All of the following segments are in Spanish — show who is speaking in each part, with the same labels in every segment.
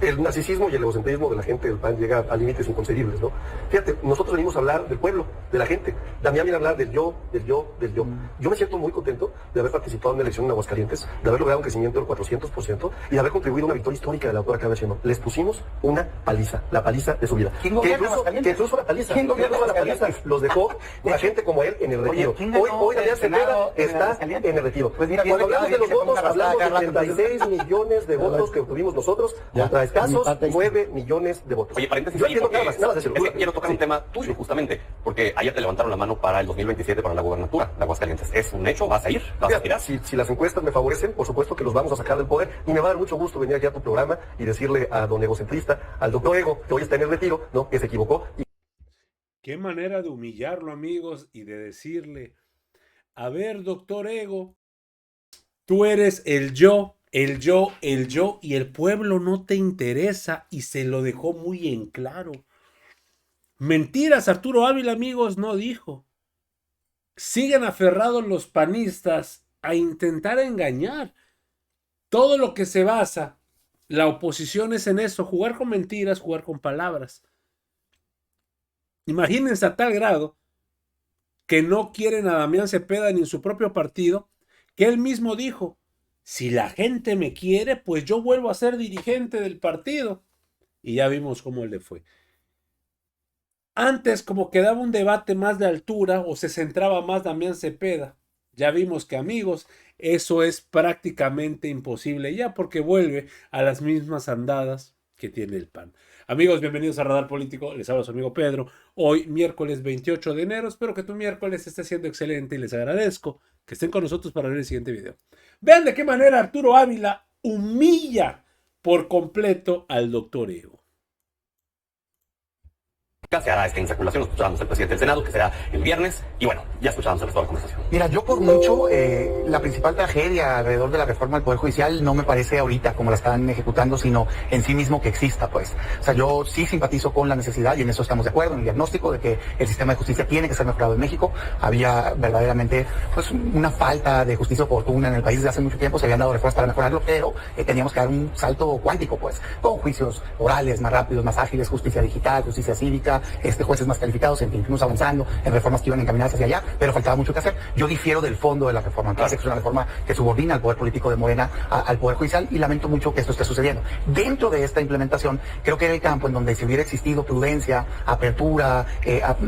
Speaker 1: El narcisismo y el egocentrismo de la gente del PAN llega a límites inconcebibles, ¿no? Fíjate, nosotros venimos a hablar del pueblo, de la gente. Damián viene a hablar del yo, del yo, del yo. Yo me siento muy contento de haber participado en una elección en Aguascalientes, de haber logrado un crecimiento del 400% y de haber contribuido a una victoria histórica de la doctora Claudia Sheinbaum. Les pusimos una paliza, la paliza de su vida.
Speaker 2: Que
Speaker 1: incluso la paliza, los dejó la gente como él en el retiro. Hoy Damián Cepeda está en el retiro.
Speaker 2: Pues mira,
Speaker 1: cuando hablamos de los votos, hablamos de 36 millones de votos que obtuvimos nosotros contra escasos 9 millones de votos.
Speaker 3: Oye, paréntesis,
Speaker 1: yo entiendo nada más de
Speaker 3: es que quiero tocar un tema tuyo justamente, porque ayer te levantaron la mano para el 2027 para la gobernatura de Aguascalientes. ¿Es un hecho? ¿Vas a ir? ¿Vas a tirar?
Speaker 1: Si las encuestas me favorecen, por supuesto que los vamos a sacar del poder y me va a dar mucho gusto venir aquí a tu programa y decirle a don egocentrista, al doctor Ego, que hoy está en el retiro, ¿no? Que se equivocó.
Speaker 4: Qué manera de humillarlo, amigos, y de decirle, a ver, doctor Ego, tú eres el yo, el yo, el yo, y el pueblo no te interesa, y se lo dejó muy en claro. Mentiras, Arturo Ávila, amigos, no dijo. Siguen aferrados los panistas a intentar engañar. Todo lo que se basa, la oposición es en eso, jugar con mentiras, jugar con palabras. Imagínense a tal grado que no quieren a Damián Cepeda ni en su propio partido, que él mismo dijo, si la gente me quiere, pues yo vuelvo a ser dirigente del partido. Y ya vimos cómo le fue. Antes como que daba un debate más de altura o se centraba más Damián Cepeda. Ya vimos que, amigos, eso es prácticamente imposible ya porque vuelve a las mismas andadas que tiene el PAN. Amigos, bienvenidos a Radar Político. Les habla su amigo Pedro. Hoy, miércoles 28 de enero. Espero que tu miércoles esté siendo excelente y les agradezco que estén con nosotros para ver el siguiente video. Vean de qué manera Arturo Ávila humilla completo al doctor Ego.
Speaker 3: Se hará esta insaculación, escuchábamos al presidente del Senado, que será el viernes, y bueno, ya escuchábamos el resto de la conversación.
Speaker 2: Mira, yo por mucho, la principal tragedia alrededor de la reforma del Poder Judicial no me parece ahorita como la están ejecutando, sino en sí mismo que exista, pues. O sea, yo sí simpatizo con la necesidad, y en eso estamos de acuerdo, en el diagnóstico de que el sistema de justicia tiene que ser mejorado en México. Había verdaderamente, pues, una falta de justicia oportuna en el país desde hace mucho tiempo, se habían dado reformas para mejorarlo, pero teníamos que dar un salto cuántico, pues, con juicios orales más rápidos, más ágiles, justicia digital, justicia cívica, jueces más calificados, en fin, fuimos avanzando en reformas que iban encaminadas hacia allá, pero faltaba mucho que hacer. Yo difiero del fondo de la reforma, me parece que es una reforma que subordina al poder político de Morena al poder judicial, y lamento mucho que esto esté sucediendo. Dentro de esta implementación, creo que era el campo en donde si hubiera existido prudencia, apertura,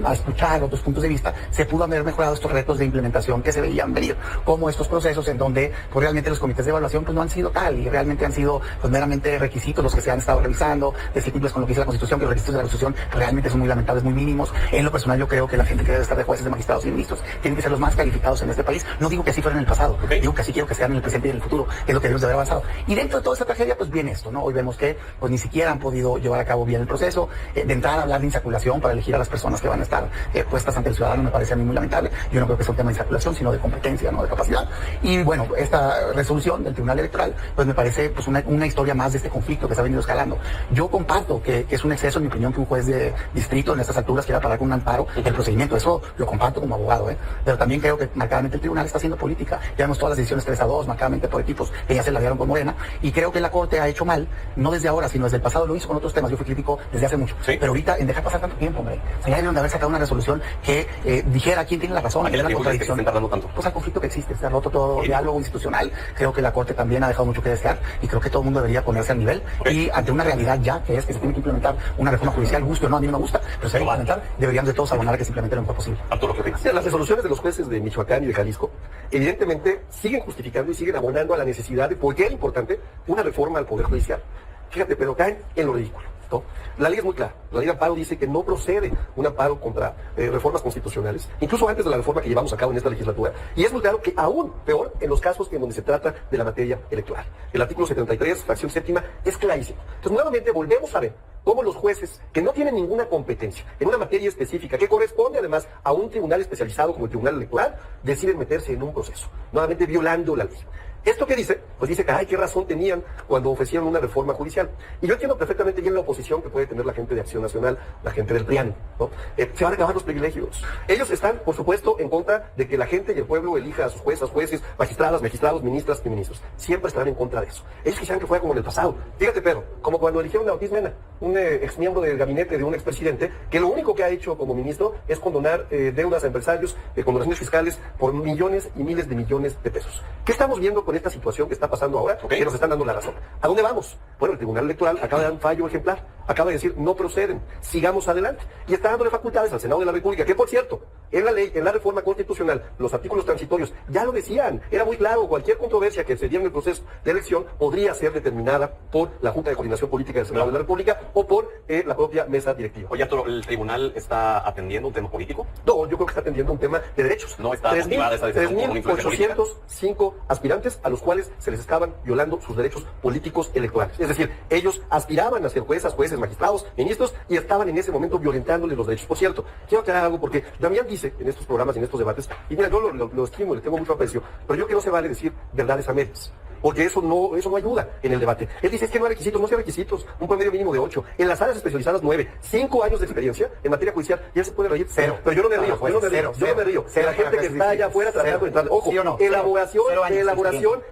Speaker 2: a escuchar otros puntos de vista, se pudo haber mejorado estos retos de implementación que se veían venir, como estos procesos en donde pues, realmente los comités de evaluación pues, no han sido tal, y realmente han sido pues, meramente requisitos los que se han estado revisando, de si cumples con lo que dice la Constitución, que los requisitos de la Constitución realmente son muy lamentables, muy mínimos. En lo personal yo creo que la gente que debe estar de jueces, de magistrados y ministros tienen que ser los más calificados en este país. No digo que así fuera en el pasado, digo que así quiero que sean en el presente y en el futuro, que es lo que debemos de haber avanzado. Y dentro de toda esta tragedia pues viene esto, ¿no? Hoy vemos que pues ni siquiera han podido llevar a cabo bien el proceso, de entrar a hablar de insaculación para elegir a las personas que van a estar puestas ante el ciudadano me parece a mí muy lamentable. Yo no creo que sea un tema de insaculación, sino de competencia, no de capacidad. Y bueno, esta resolución del Tribunal Electoral pues me parece pues una historia más de este conflicto que se ha venido escalando. Yo comparto que es un exceso, en mi opinión, que un juez de distrito en estas alturas quiera parar con un amparo el procedimiento. Eso lo comparto como abogado, pero también creo que marcadamente el tribunal está haciendo política. Ya vemos todas las decisiones 3-2, marcadamente por equipos que ya se largaron con Morena, y creo que la Corte ha hecho mal, no desde ahora, sino desde el pasado. Lo hizo con otros temas, yo fui crítico desde hace mucho, pero ahorita en dejar pasar tanto tiempo, hombre. O sea, ya debieron de haber sacado una resolución que dijera quién tiene la razón,
Speaker 3: ¿A qué
Speaker 2: la contradicción.
Speaker 3: están tardando tanto?
Speaker 2: Pues al conflicto que existe, se ha roto todo diálogo institucional. Creo que la Corte también ha dejado mucho que desear, y creo que todo el mundo debería ponerse al nivel, y ante una realidad ya que es que se tiene que implementar una reforma judicial, guste o no, a mí no me gusta, pero se debe implementar, deberíamos de todos abonar a que se implemente lo mejor posible.
Speaker 3: Arturo, ¿qué opinas?
Speaker 1: Las resoluciones de los jueces de Michoacán y de Jalisco evidentemente siguen justificando y siguen abonando a la necesidad de por qué era importante una reforma al Poder Judicial. Fíjate, pero caen en lo ridículo, ¿no? La ley es muy clara. La ley de amparo dice que no procede un amparo contra reformas constitucionales, incluso antes de la reforma que llevamos a cabo en esta legislatura. Y es muy claro que aún peor en los casos en donde se trata de la materia electoral. El artículo 73, fracción séptima, es clarísimo. Entonces, nuevamente volvemos a ver cómo los jueces, que no tienen ninguna competencia en una materia específica, que corresponde además a un tribunal especializado como el Tribunal Electoral, deciden meterse en un proceso, nuevamente violando la ley. ¿Esto qué dice? Pues dice que, ay, qué razón tenían cuando ofrecieron una reforma judicial. Y yo entiendo perfectamente bien la oposición que puede tener la gente de Acción Nacional, la gente del PRIAN, ¿no? Se van a acabar los privilegios. Ellos están, por supuesto, en contra de que la gente y el pueblo elija a sus juezas, jueces, magistradas, magistrados, ministras y ministros. Siempre estarán en contra de eso. Ellos quisieran que fuera como en el pasado. Fíjate, Pedro, como cuando eligieron a Ortiz Mena, un exmiembro del gabinete de un expresidente, que lo único que ha hecho como ministro es condonar deudas a empresarios, condonaciones fiscales por millones y miles de millones de pesos. ¿Qué estamos viendo con esta situación que está pasando ahora? Que nos están dando la razón. ¿A dónde vamos? Bueno, el Tribunal Electoral acaba de dar un fallo ejemplar, acaba de decir no proceden, sigamos adelante, y está dándole facultades al Senado de la República, que por cierto, en la ley, en la reforma constitucional, los artículos transitorios ya lo decían, era muy claro, cualquier controversia que se diera en el proceso de elección podría ser determinada por la Junta de Coordinación Política del Senado de la República o por la propia mesa directiva.
Speaker 3: Oye, Arturo, ¿el tribunal está atendiendo un tema político?
Speaker 1: No, yo creo que está atendiendo un tema de derechos.
Speaker 3: No está motivada esa decisión por una influencia política.
Speaker 1: 3.805 aspirantes a los cuales se les estaban violando sus derechos políticos electorales. Es decir, ellos aspiraban a ser jueces, magistrados, ministros, y estaban en ese momento violentándoles los derechos. Por cierto, quiero aclarar algo porque Damián dice en estos programas, en estos debates, y mira, yo lo estimo, le tengo mucho aprecio, pero yo creo que no se vale decir verdades a medias, porque eso no ayuda en el debate. Él dice, es que no hay requisitos, no hay requisitos, un promedio mínimo de 8, en las áreas especializadas 9, 5 años de experiencia en materia judicial, ya se puede reír,
Speaker 2: cero.
Speaker 1: Pero yo no me río, yo no me río. La gente que está allá afuera tratando de entrar, ojo, elaboración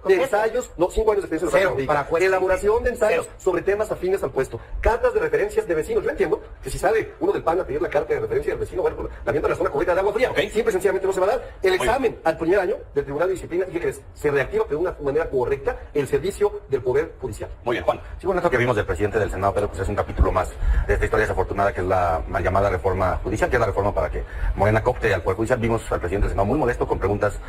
Speaker 1: de ensayos, no, 5 años de experiencia, elaboración de ensayos sobre temas afines al puesto, cartas de referencias de vecinos. Yo entiendo que si sale uno del PAN a pedir la carta de referencia del vecino, bueno, la viento de la zona correcta de agua fría, simple y sencillamente no se va a dar. El examen al primer año del Tribunal de Disciplina, ¿y qué crees? Se reactiva de una manera correcta el servicio del Poder Judicial.
Speaker 3: Muy bien, Juan.
Speaker 5: Sí, bueno, esto que vimos del presidente del Senado, Pedro, pues es un capítulo más de esta historia desafortunada que es la mal llamada reforma judicial, que es la reforma para que Morena coopte al Poder Judicial. Vimos al presidente del Senado muy molesto con preguntas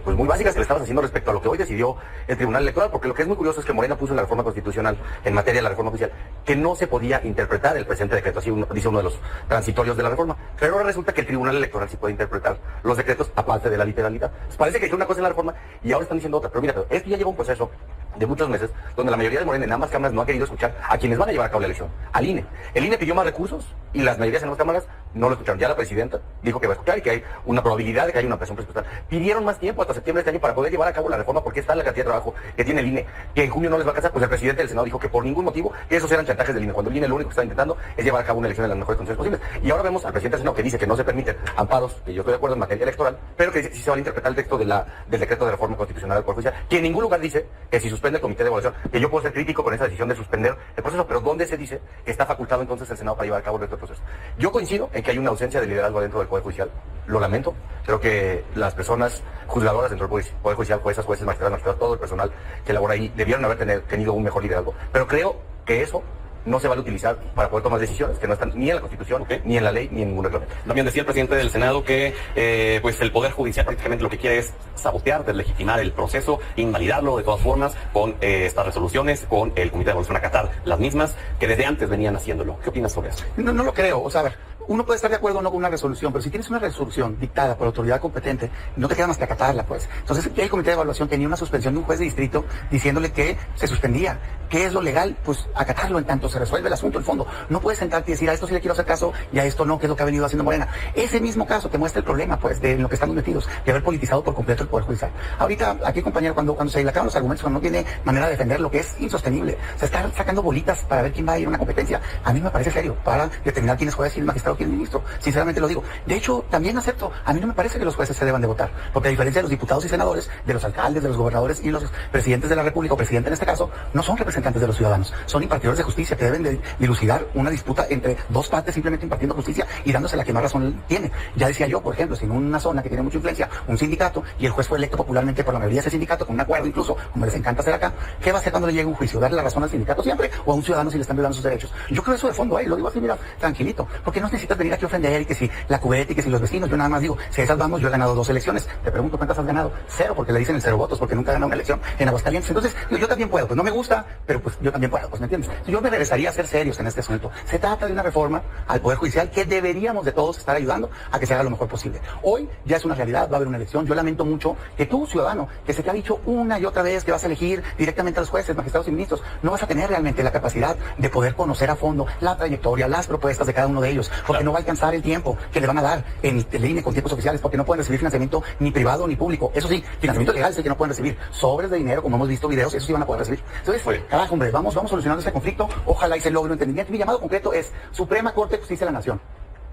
Speaker 5: pues muy básicas que le estabas haciendo respecto a lo que hoy decidió el Tribunal Electoral, porque lo que es muy curioso es que Morena puso en la reforma constitucional, en materia de la reforma judicial, que no se podía interpretar el presente decreto, así dice uno de los transitorios de la reforma. Pero ahora resulta que el Tribunal Electoral sí puede interpretar los decretos aparte de la literalidad. Pues parece que hizo una cosa en la reforma y ahora están diciendo otra. Pero mira, esto ya lleva un proceso de muchos meses, donde la mayoría de Morena en ambas cámaras no ha querido escuchar a quienes van a llevar a cabo la elección, al INE. El INE pidió más recursos y las mayorías en las cámaras no lo escucharon. Ya la presidenta dijo que va a escuchar y que hay una probabilidad de que haya una presión presupuestaria. Pidieron más tiempo hasta septiembre de este año para poder llevar a cabo la reforma, porque está la cantidad de trabajo que tiene el INE, que en junio no les va a alcanzar. Pues el presidente del Senado dijo que por ningún motivo que esos eran chantajes del INE, cuando el INE lo único que está intentando es llevar a cabo una elección en las mejores condiciones posibles. Y ahora vemos al presidente del Senado que dice que no se permiten amparos, que yo estoy de acuerdo en materia electoral, pero que sí se va a interpretar el texto del decreto de reforma constitucional del Poder Judicial, que en ningún lugar dice que si suspende el comité de evaluación, que yo puedo ser crítico con esa decisión de suspender el proceso, pero ¿dónde se dice que está facultado entonces el Senado para llevar a cabo el proceso? Yo coincido en que hay una ausencia de liderazgo dentro del Poder Judicial, lo lamento. Creo que las personas juzgadoras dentro del Poder Judicial, jueces, magistrados, todo el personal que labora ahí, debieron haber tenido un mejor liderazgo, pero creo que eso no se vale utilizar para poder tomar decisiones que no están ni en la Constitución, ni en la ley, ni en ningún reglamento.
Speaker 3: También decía el presidente del Senado que pues el Poder Judicial prácticamente lo que quiere es sabotear, deslegitimar el proceso, invalidarlo de todas formas con estas resoluciones, con el Comité de Evaluación, acatar las mismas que desde antes venían haciéndolo. ¿Qué opinas sobre eso?
Speaker 2: No lo creo. O sea, a ver, uno puede estar de acuerdo o no con una resolución, pero si tienes una resolución dictada por autoridad competente, no te queda más que acatarla, pues. Entonces, el Comité de Evaluación tenía una suspensión de un juez de distrito diciéndole que se suspendía. ¿Qué es lo legal? Pues acatarlo en tanto se resuelve el asunto, el fondo. No puedes sentarte y decir, a esto sí le quiero hacer caso y a esto no, que es lo que ha venido haciendo Morena. Ese mismo caso te muestra el problema, pues, de lo que estamos metidos, de haber politizado por completo el Poder Judicial. Ahorita, aquí, compañero, cuando se le acaban los argumentos, cuando no tiene manera de defender lo que es insostenible, o sea, estar sacando bolitas para ver quién va a ir a una competencia, a mí me parece serio, para determinar quién es juez, quién es magistrado, quién es ministro. Sinceramente lo digo. De hecho, también acepto, a mí no me parece que los jueces se deban de votar, porque a diferencia de los diputados y senadores, de los alcaldes, de los gobernadores y los presidentes de la República, o presidente en este caso, no son representantes de los ciudadanos, son impartidores de justicia que deben de dilucidar una disputa entre dos partes simplemente impartiendo justicia y dándose la que más razón tiene. Ya decía yo, por ejemplo, si en una zona que tiene mucha influencia, un sindicato, y el juez fue electo popularmente por la mayoría de ese sindicato, con un acuerdo incluso, como les encanta hacer acá, ¿qué va a hacer cuando le llegue un juicio? ¿Darle la razón al sindicato siempre o a un ciudadano si le están violando sus derechos? Yo creo eso de fondo, lo digo así, mira, tranquilito, porque no necesitas venir aquí a ofender y que si la cubeta y que si los vecinos, yo nada más digo, si a esas vamos, yo he ganado 2 elecciones. Te pregunto cuántas has ganado. 0, porque le dicen el 0 votos, porque nunca he ganado una elección en Aguascalientes. Entonces, yo también puedo, pues no me gusta, pero pues yo también puedo, pues ¿me entiendes? Yo me regresaría a ser serios en este asunto. Se trata de una reforma al Poder Judicial que deberíamos de todos estar ayudando a que se haga lo mejor posible. Hoy ya es una realidad, va a haber una elección. Yo lamento mucho que tú, ciudadano, que se te ha dicho una y otra vez que vas a elegir directamente a los jueces, magistrados y ministros, no vas a tener realmente la capacidad de poder conocer a fondo la trayectoria, las propuestas de cada uno de ellos, porque que no va a alcanzar el tiempo que le van a dar en el INE con tiempos oficiales, porque no pueden recibir financiamiento ni privado ni público. Eso sí, financiamiento legal es el que no pueden recibir. Sobres de dinero, como hemos visto videos, eso sí van a poder recibir. Entonces, carajo, hombre, vamos solucionando ese conflicto. Ojalá y se logre un entendimiento. Mi llamado concreto es Suprema Corte de Justicia de la Nación.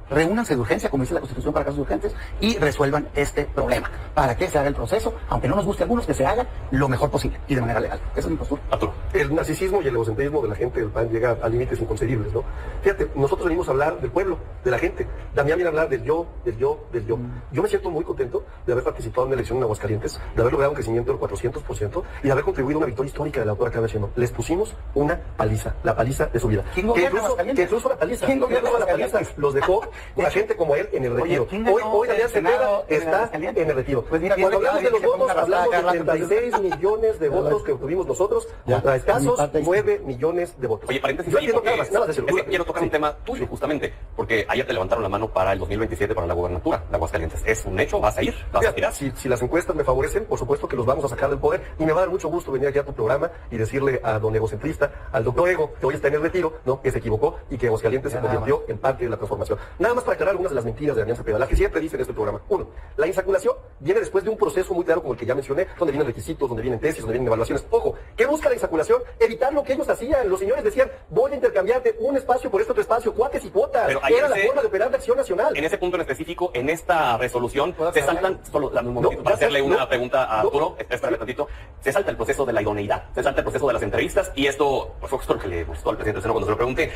Speaker 2: Reúnanse de urgencia, como dice la Constitución, para casos urgentes y resuelvan este problema. Para que se haga el proceso, aunque no nos guste a algunos, que se haga lo mejor posible y de manera legal. Esa es mi postura.
Speaker 3: Arturo.
Speaker 1: El narcisismo y el egocentrismo de la gente del PAN llega a límites inconcebibles, ¿no? Fíjate, nosotros venimos a hablar del pueblo, de la gente. Damián viene a hablar del yo, del yo, del yo. Yo me siento muy contento de haber participado en una elección en Aguascalientes, de haber logrado un crecimiento del 400% y de haber contribuido a una victoria histórica de la doctora Claudia Sheinbaum. Les pusimos una paliza, la paliza de su vida.
Speaker 2: ¿Quién gobierna Aguascalientes?
Speaker 1: Que incluso la paliza,
Speaker 2: ¿Quién gobierna
Speaker 1: la paliza los dejó la gente como él en el retiro. Hoy Damián Cepeda está en el retiro.
Speaker 2: Pues mira,
Speaker 1: cuando hablamos de los votos, hablamos de
Speaker 2: Carla,
Speaker 1: 36 millones de votos que obtuvimos nosotros contra escasos 9 millones de votos.
Speaker 3: Oye, paréntesis,
Speaker 1: yo
Speaker 3: ahí,
Speaker 1: entiendo
Speaker 3: porque
Speaker 1: nada más de
Speaker 3: es que
Speaker 1: seguro.
Speaker 3: quiero tocar un tema tuyo, justamente, porque ayer te levantaron la mano para el 2027 para la gobernatura de Aguascalientes. ¿Es un hecho? ¿Vas a ir? ¿Vas a tirar?
Speaker 1: Si las encuestas me favorecen, por supuesto que los vamos a sacar del poder y me va a dar mucho gusto venir aquí a tu programa y decirle a don egocentrista, al doctor Ego, que hoy está en el retiro, ¿no? Que se equivocó y que Aguascalientes se convirtió en parte de la transformación. Nada más para aclarar algunas de las mentiras de Damián Cepeda, las que siempre dice en este programa. Uno, la insaculación viene después de un proceso muy claro como el que ya mencioné, donde vienen requisitos, donde vienen tesis, donde vienen evaluaciones. Ojo, ¿qué busca la insaculación? Evitar lo que ellos hacían. Los señores decían, voy a intercambiarte un espacio por este otro espacio, cuates y cuotas.
Speaker 3: Pero
Speaker 1: era la forma de operar de Acción Nacional.
Speaker 3: En ese punto en específico, en esta resolución, se saltan, solo dame un momentito
Speaker 1: No,
Speaker 3: para
Speaker 1: ya
Speaker 3: hacerle
Speaker 1: sé,
Speaker 3: una
Speaker 1: no,
Speaker 3: pregunta a
Speaker 1: no.
Speaker 3: Arturo, espérame tantito, se salta el proceso de la idoneidad, se salta el proceso de las entrevistas, y esto, pues fue lo que le gustó al presidente del Senado cuando se lo pregunté.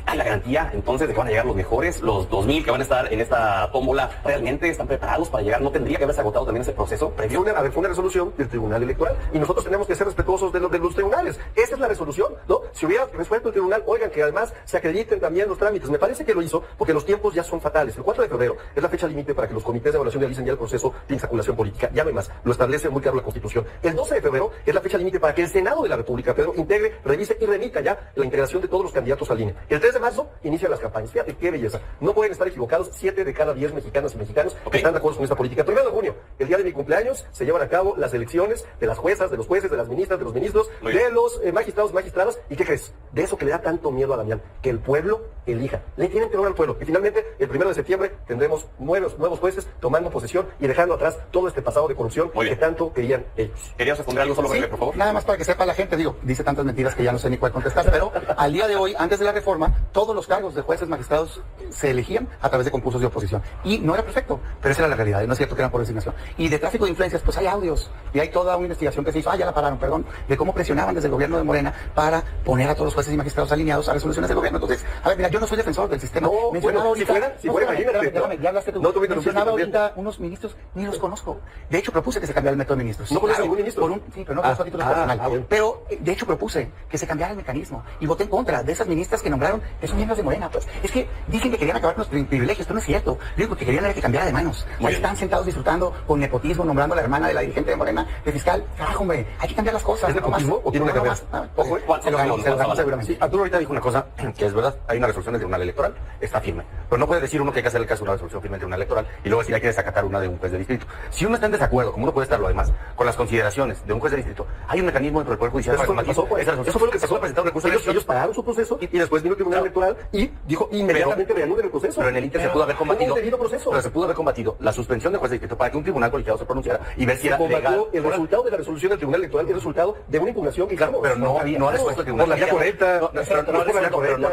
Speaker 3: ¿Hay la garantía entonces de que van a llegar los mejores, los 2,000 que van a estar en esta tómbola? ¿Realmente están preparados para llegar? ¿No tendría que haberse agotado también ese proceso previo?
Speaker 1: Fue una resolución del Tribunal Electoral y nosotros tenemos que ser respetuosos de los tribunales. Esa es la resolución, ¿no? Si hubiera resuelto el tribunal, oigan, que además se acrediten también los trámites. Me parece que lo hizo porque los tiempos ya son fatales. El 4 de febrero es la fecha límite para que los comités de evaluación realicen ya el proceso de insaculación política. Ya no hay más, lo establece muy claro la Constitución. El 12 de febrero es la fecha límite para que el Senado de la República, Pedro, integre, revise y remita ya la integración de todos los candidatos al INE. El 3 de marzo inicia las campañas. Fíjate qué belleza. No pueden estar equivocados 7 de cada 10 mexicanas y mexicanos que están de acuerdo con esta política. 1 de junio, el día de mi cumpleaños, se llevan a cabo las elecciones de las juezas, de los jueces, de las ministras, de los ministros, de los magistrados, magistradas. ¿Y qué crees? De eso que le da tanto miedo a Damián, que el pueblo elija. Le tienen que al pueblo. Y finalmente, el 1 de septiembre, tendremos nuevos jueces tomando posesión y dejando atrás todo este pasado de corrupción que tanto querían ellos.
Speaker 3: ¿Querías responder algo solo breve, por favor?
Speaker 2: Nada más para que sepa la gente, digo, dice tantas mentiras que ya no sé ni cuál contestar, pero al día de hoy, antes de la reforma, todos los cargos de jueces, magistrados se elegían a través de concursos de oposición. Y no era perfecto, pero esa era la realidad, y no es cierto que eran por designación. Y de tráfico de influencias, pues hay audios, y hay toda una investigación que se hizo, ya la pararon, perdón, de cómo presionaban desde el gobierno de Morena para poner a todos los jueces y magistrados alineados a resoluciones del gobierno. Entonces, a ver, mira, yo no soy defensor del sistema.
Speaker 1: No,
Speaker 2: Mencionaba
Speaker 1: bueno, si fuera, imagínate.
Speaker 2: ya hablaste tú.
Speaker 1: No, tú me interrumpiste
Speaker 2: Mencionaba
Speaker 1: también.
Speaker 2: ahorita unos ministros, ni los conozco. De hecho, propuse que se cambiara el método de ministros.
Speaker 1: ¿No conoces a ningún ministro?
Speaker 2: Sí, pero no conozco a título personal.
Speaker 1: Bueno.
Speaker 2: Pero, de hecho, propuse que se cambiara el mecanismo y voté en contra de esas ministras que nombraron esos miembros de Morena. Pues es que dicen que querían acabar con los privilegios, esto no es cierto. Lo único que querían era que cambiara de manos. Ahí están sentados disfrutando con nepotismo, nombrando a la hermana de la dirigente de Morena de fiscal. Carajo, hombre, hay que cambiar las cosas.
Speaker 1: ¿Es nepotismo o tiene una carrera?
Speaker 3: Ojo,
Speaker 2: Se lo ganó seguramente.
Speaker 5: Sí, Arturo ahorita dijo una cosa que es verdad, hay una resolución del Tribunal Electoral, está firme, pero no puede decir uno que hay que hacer el caso de una resolución firme del Tribunal Electoral y luego decir hay que desacatar una de un juez de distrito. Si uno está en desacuerdo, como uno puede estarlo además, con las consideraciones de un juez de distrito, hay un mecanismo dentro del Poder Judicial
Speaker 1: Eso fue lo que pasó, pues. Eso fue lo que pasó.
Speaker 5: Presentar un recurso de
Speaker 1: Ellos pararon su proceso y después vino el Tribunal Electoral y dijo inmediatamente reanuden el proceso.
Speaker 5: Pero en el Inter se pudo haber combatido.
Speaker 1: Hubo un debido proceso.
Speaker 5: Pero se pudo haber combatido la suspensión del juez de distrito para que un tribunal colegiado se pronunciara y ver si era legal.
Speaker 1: Combatió el resultado de la resolución del Tribunal Electoral, el resultado de una impugnación que hicimos.
Speaker 5: Pero no ha resuelto el tribunal.
Speaker 1: Por la vía correcta.
Speaker 5: No ha resuelto el tribunal colegiado.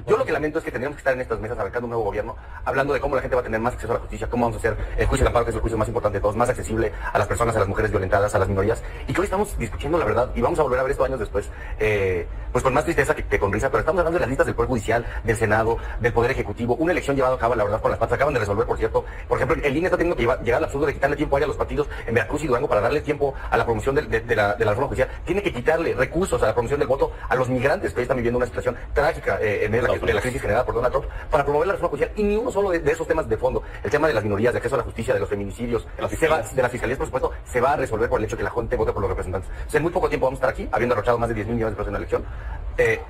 Speaker 5: Yo lo que lamento es que tenemos que estar en estas mesas arrancando un nuevo gobierno, hablando de cómo la gente va a tener más acceso a la justicia, cómo vamos a hacer el juicio de amparo, que es el juicio más importante de todos, más accesible a las personas, a las mujeres violentadas, a las minorías, y que hoy estamos discutiendo la verdad y vamos a volver a ver esto años después, pues con más tristeza que con risa, pero estamos hablando de las listas del Poder Judicial, del Senado, del Poder Ejecutivo, una elección llevada a cabo, la verdad, por las patas. Acaban de resolver, por cierto, por ejemplo, el INE está teniendo que llegar al absurdo de quitarle tiempo a los partidos en Veracruz y Durango para darle tiempo a la promoción de la reforma judicial. Tiene que quitarle recursos a la promoción del voto a los migrantes que hoy están viviendo una situación trágica en la crisis generada por Donald Trump para promover la reforma judicial, y ni uno solo de esos temas de fondo, el tema de las minorías, de acceso a la justicia, de los feminicidios, de las fiscalías, por supuesto, se va a resolver por el hecho que la gente vote por los representantes. O sea, en muy poco tiempo vamos a estar aquí, habiendo arrochado más de 10,000 millones de pesos en la elección,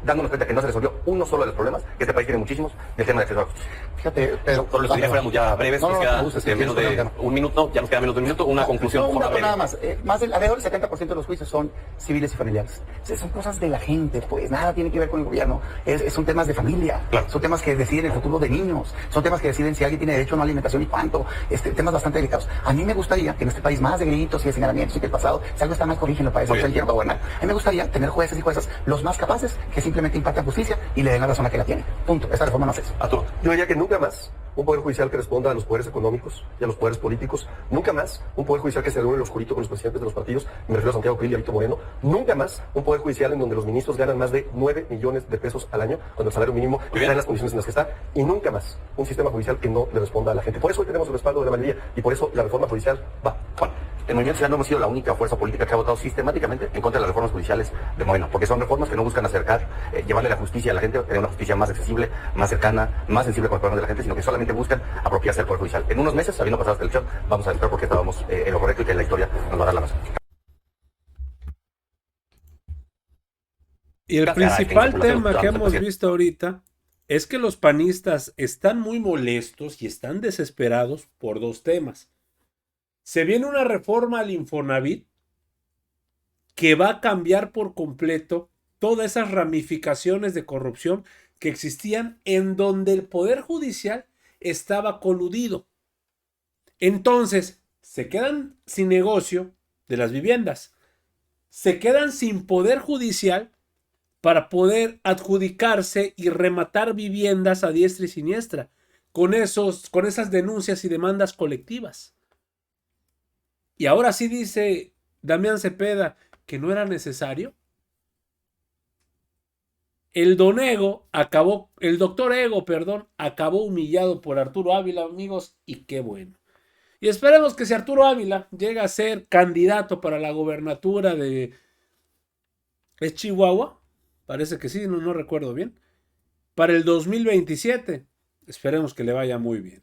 Speaker 5: dándonos cuenta que no se resolvió uno solo de los problemas, que este país tiene muchísimos, del tema de acceso a la justicia.
Speaker 2: Fíjate, pero...
Speaker 3: Solo les pediría fuéramos ya breves,
Speaker 2: No,
Speaker 3: nos
Speaker 2: no,
Speaker 3: queda
Speaker 2: me gusta, sí,
Speaker 3: menos
Speaker 2: sí,
Speaker 3: de
Speaker 2: sí.
Speaker 3: un minuto, ya nos queda menos de un minuto, una conclusión.
Speaker 2: No, un
Speaker 3: forma
Speaker 2: dato
Speaker 3: breve.
Speaker 2: nada más. Alrededor del 70% de los juicios son civiles y familiares. Son cosas de la gente, pues nada tiene que ver con el gobierno. Son temas de familia,
Speaker 3: Claro.
Speaker 2: son temas que deciden el futuro de niños, son temas que deciden si alguien tiene derecho a una alimentación y cuánto, temas bastante delicados. A mí me gustaría que en este país más de gritos y de señalamientos y que el pasado, si algo está mal, corrígenlo para eso,
Speaker 3: Muy
Speaker 2: que
Speaker 3: bien.
Speaker 2: el tiempo va a gobernar. A mí me gustaría tener jueces y juezas los más capaces que simplemente impartan justicia y le den la razón a que la tiene. Punto. Esta reforma no hace eso.
Speaker 3: Arturo.
Speaker 1: Yo diría que nunca más un poder judicial que responda a los poderes económicos y a los poderes políticos, nunca más un poder judicial que se reúne en lo oscurito con los presidentes de los partidos, me refiero a Santiago Krill y a Víctor Moreno, nunca más un poder judicial en donde los ministros ganan más de 9 millones de pesos al año, cuando el salario mínimo
Speaker 3: bien.
Speaker 1: está en las condiciones en las que está, y nunca más un sistema judicial que no le responda a la gente. Por eso hoy tenemos el respaldo de la mayoría y por eso la reforma judicial va.
Speaker 5: Bueno, el Movimiento Ciudadano hemos sido la única fuerza política que ha votado sistemáticamente en contra de las reformas judiciales de Moreno, porque son reformas que no buscan acercar, llevarle la justicia a la gente, tener una justicia más accesible, más cercana, más sensible con los problemas de la gente, sino que solamente buscan apropiarse del Poder Judicial. En unos meses, habiendo pasado esta elección, vamos a demostrar por qué estábamos en lo correcto y que la historia nos va a dar la razón.
Speaker 4: Y el
Speaker 3: Caray,
Speaker 4: principal
Speaker 3: tengo
Speaker 4: tema que
Speaker 3: población,
Speaker 4: hemos
Speaker 3: presidente.
Speaker 4: visto ahorita es que los panistas están muy molestos y están desesperados por dos temas. Se viene una reforma al Infonavit que va a cambiar por completo todas esas ramificaciones de corrupción que existían en donde el Poder Judicial estaba coludido. Entonces, se quedan sin negocio de las viviendas, se quedan sin Poder Judicial para poder adjudicarse y rematar viviendas a diestra y siniestra con esas denuncias y demandas colectivas. Y ahora sí dice Damián Cepeda que no era necesario. El doctor Ego, acabó humillado por Arturo Ávila, amigos, y qué bueno. Y esperemos que si Arturo Ávila llega a ser candidato para la gobernatura de Chihuahua, parece que sí, no recuerdo bien, para el 2027, esperemos que le vaya muy bien.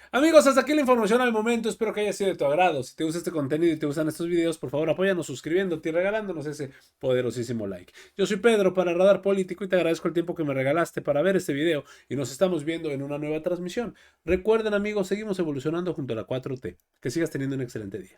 Speaker 4: Amigos, hasta aquí la información al momento. Espero que haya sido de tu agrado. Si te gusta este contenido y te gustan estos videos, por favor apóyanos suscribiéndote y regalándonos ese poderosísimo like. Yo soy Pedro para Radar Político y te agradezco el tiempo que me regalaste para ver este video y nos estamos viendo en una nueva transmisión. Recuerden, amigos, seguimos evolucionando junto a la 4T. Que sigas teniendo un excelente día.